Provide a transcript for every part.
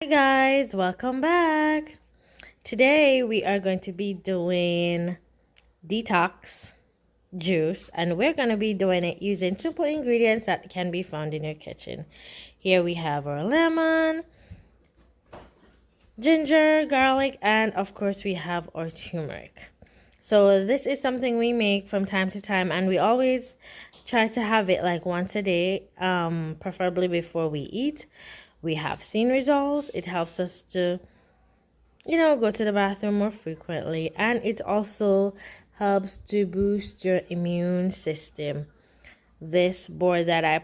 Hi guys, welcome back. Today we are going to be doing detox juice, and we're going to be doing it using simple ingredients that can be found in your kitchen. Here we have our lemon, ginger, garlic, and of course we have our turmeric. So this is something we make from time to time, and we always try to have it like once a day, preferably before we eat. We have seen results. It helps us to go to the bathroom more frequently, and it also helps to boost your immune system. This board that I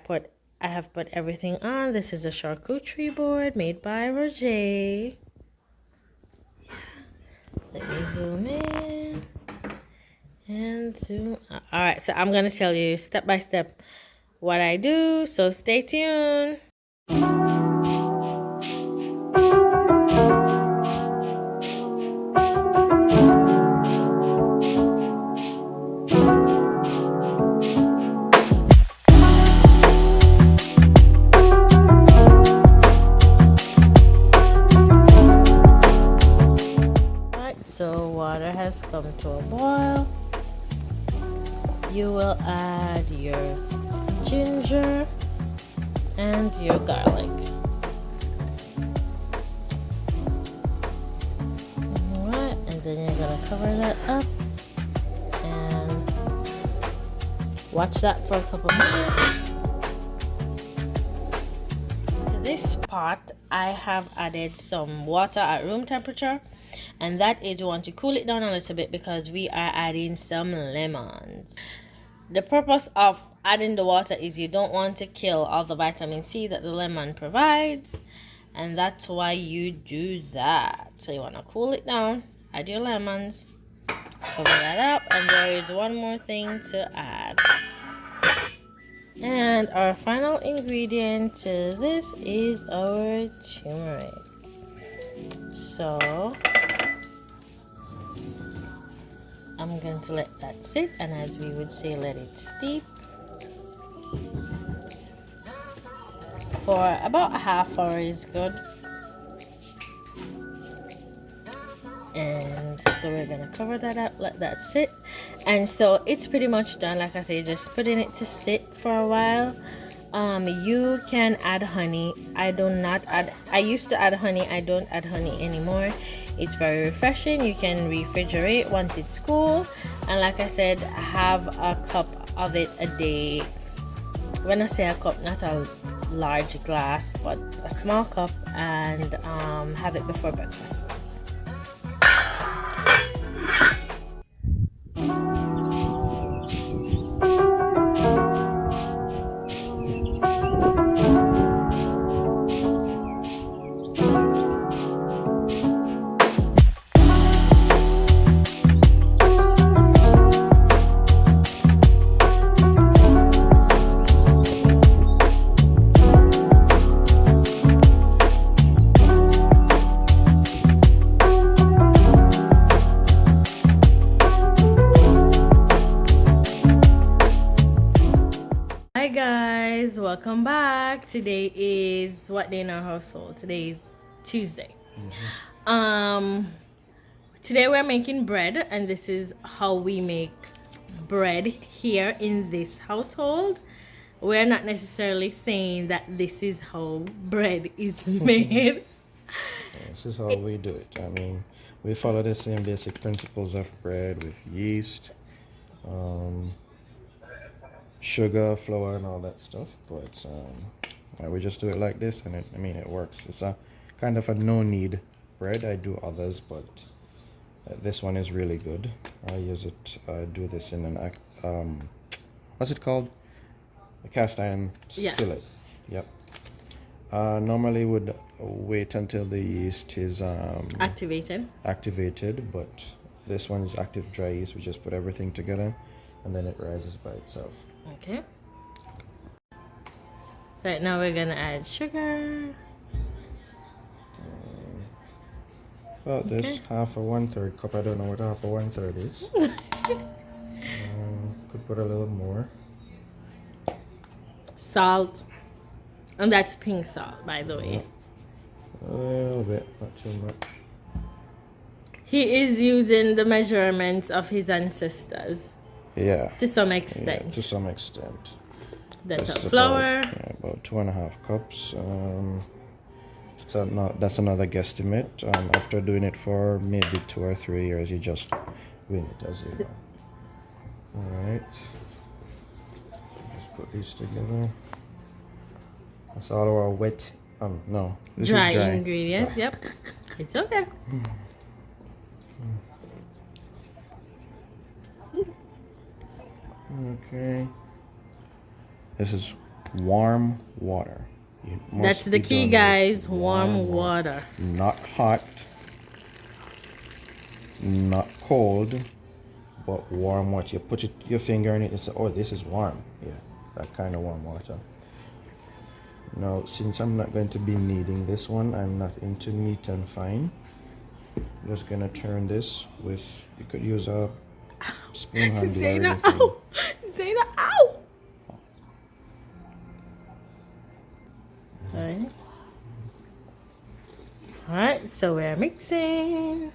have put everything on. This is a charcuterie board made by Roger. Let me zoom in and zoom out. All right, so I'm gonna tell you step by step what I do, so stay tuned. So water has come to a boil. You will add your ginger and your garlic. Alright, and then you're gonna cover that up and watch that for a couple minutes. To this pot, I have added some water at room temperature, and that is you want to cool it down a little bit because we are adding some lemons. The purpose of adding the water is you don't want to kill all the vitamin C that the lemon provides, and that's why you do that. So you want to cool it down, add your lemons, cover that up, and there is one more thing to add. And our final ingredient to this is our turmeric. So I'm going to let that sit, and as we would say, let it steep for about a half hour is good. And so we're gonna cover that up, let that sit, and so it's pretty much done. Like I say, just putting it to sit for a while. You can add honey. I used to add honey. I don't add honey anymore. It's very refreshing. You can refrigerate once it's cool, and like I said, have a cup of it a day. When I say a cup, not a large glass, but a small cup, and have it before breakfast. Hi guys, welcome back. Today is what day in our household? Today is Tuesday. Today we're making bread, and this is how we make bread here in this household. We're not necessarily saying that this is how bread is made. This is how we do it. I mean, we follow the same basic principles of bread with yeast, sugar, flour, and all that stuff. But we just do it like this, and it works. It's a kind of a no-knead bread. I do others, but this one is really good. I use it. I do this in an what's it called? A cast iron skillet. Yep. Normally would wait until the yeast is activated, but this one is active dry yeast. We just put everything together, and then it rises by itself. Okay. So right now we're gonna add sugar. About this, half or 1/3 cup. I don't know what half or 1/3 is. Could put a little more. Salt, and that's pink salt, by the way. A little bit, not too much. He is using the measurements of his ancestors Yeah. to some Yeah, extent. to some extent. That's a That's flour. about 2.5 cups. That's another guesstimate. After doing it for maybe 2 or 3 years, you just win it as you go. All right. Just put these together. That's all our wet. No, this Dry is dry ingredients. Yep. It's okay. Okay. This is warm water. That's the key, guys. Warm water. Not hot, not cold, but warm water. You put your finger in it and say, oh, this is warm. Yeah, that kind of warm water. Now, since I'm not going to be kneading this one, I'm not into neat and fine. I'm just going to turn this with, you could use a spoon handle or Zayna, anything. ow! Zayna, ow! Alright. Alright, so we're mixing.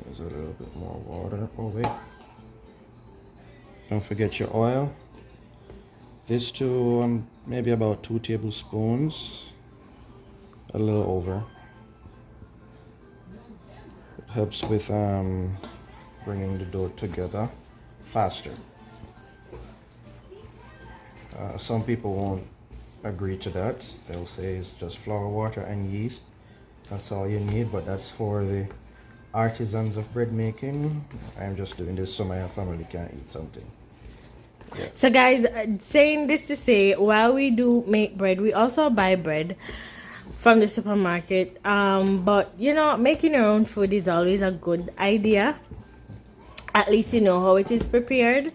There's a little bit more water. Oh, wait. Don't forget your oil. This to maybe about 2 tablespoons. A little over. It helps with bringing the dough together faster. Some people won't agree to that. They'll say it's just flour, water, and yeast. That's all you need, but that's for the artisans of bread making. I'm just doing this so my family can eat something. Yeah. So guys, saying this to say, while we do make bread, we also buy bread from the supermarket. But you know, making your own food is always a good idea. At least you know how it is prepared.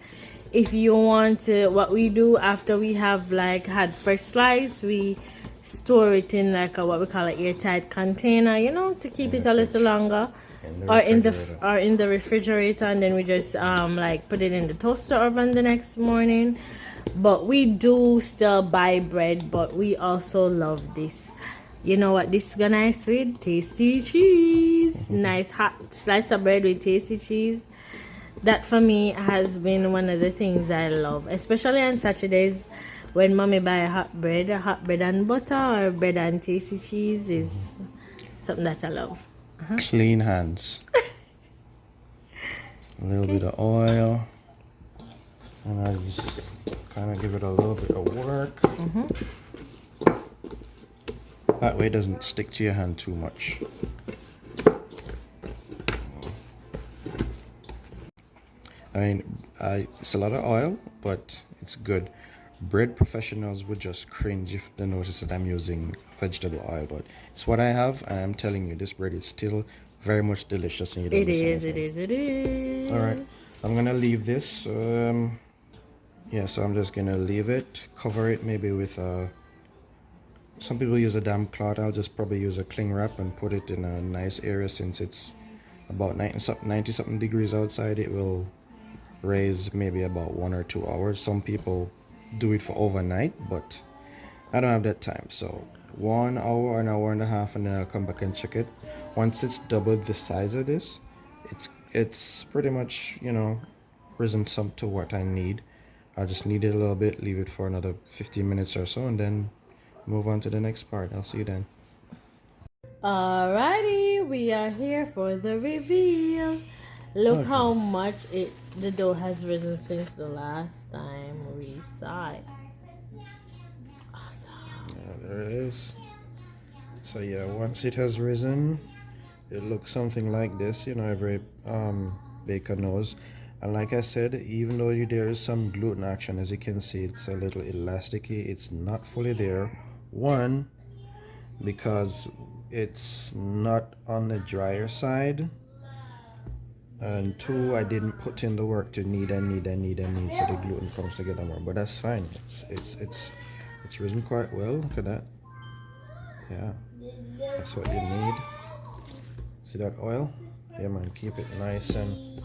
If you want to, what we do after we have like had fresh slice, we store it in like a, what we call an airtight container, you know, to keep it a little longer, or in the refrigerator, and then we just like put it in the toaster oven the next morning. But we do still buy bread, but we also love this. You know what this is gonna nice with? Tasty cheese. Nice hot slice of bread with tasty cheese. That for me has been one of the things I love, especially on Saturdays when mommy buy a hot bread and butter, or bread and tasty cheese is something that I love. Clean hands. A little bit of oil. And I just kind of give it a little bit of work. That way it doesn't stick to your hand too much. I mean, it's a lot of oil, but it's good. Bread professionals would just cringe if they notice that I'm using vegetable oil, but it's what I have, and I'm telling you, this bread is still very much delicious, and you don't miss anything. It is. All right, I'm gonna leave this. Yeah, so I'm just gonna leave it, cover it maybe with some people use a damp cloth. I'll just probably use a cling wrap and put it in a nice area. Since it's about 90 something degrees outside, it will raise maybe about 1 or 2 hours. Some people do it for overnight, but I don't have that time. So 1 hour, an hour and a half, and then I'll come back and check it. Once it's doubled the size of this, it's pretty much, you know, risen some to what I need. I'll just knead it a little bit, leave it for another 15 minutes or so, and then move on to the next part. I'll see you then. Alrighty, we are here for the reveal. Look how much the dough has risen since the last time we saw it. Awesome. Yeah, there it is. So yeah, once it has risen, it looks something like this. You know, every baker knows. And like I said, even though there is some gluten action, as you can see, it's a little elasticy. It's not fully there. One, because it's not on the drier side. And two, I didn't put in the work to knead so the gluten comes together more. But that's fine. It's risen quite well. Look at that. Yeah, that's what you need. See that oil? Yeah, man, keep it nice and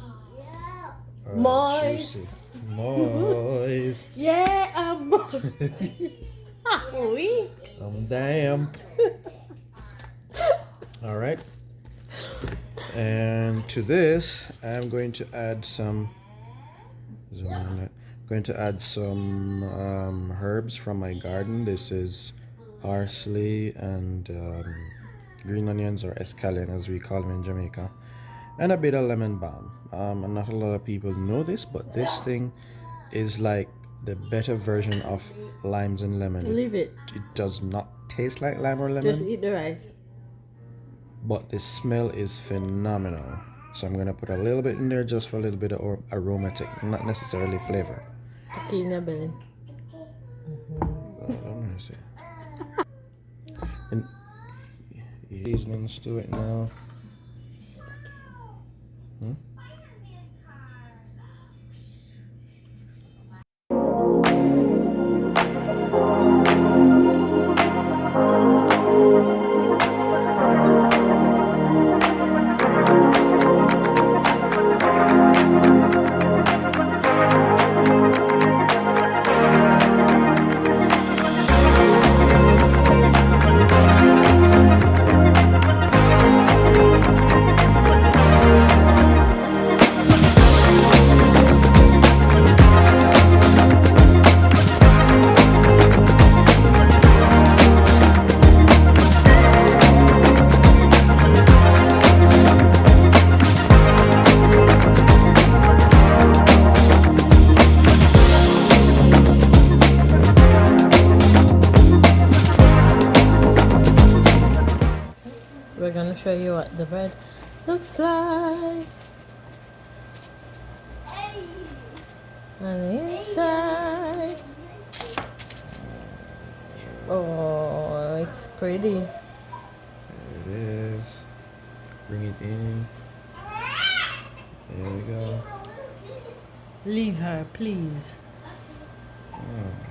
Moist. juicy. Moist. Yeah, I'm moist. I'm damp. All right. And to this, I'm going to add some. Zoom in on it. Going to add some herbs from my garden. This is parsley and green onions, or escallion as we call them in Jamaica, and a bit of lemon balm. And not a lot of people know this, but this thing is like the better version of limes and lemon. Leave it. It does not taste like lime or Just lemon, eat the rice. but the smell is phenomenal. So I'm gonna put a little bit in there just for a little bit of aromatic, not necessarily flavor. Okay, in your belly. Let me see. And seasonings to it now. We're gonna show you what the bread looks like on the inside. Oh, it's pretty. There it is. Bring it in. There we go. Leave her, please. Oh.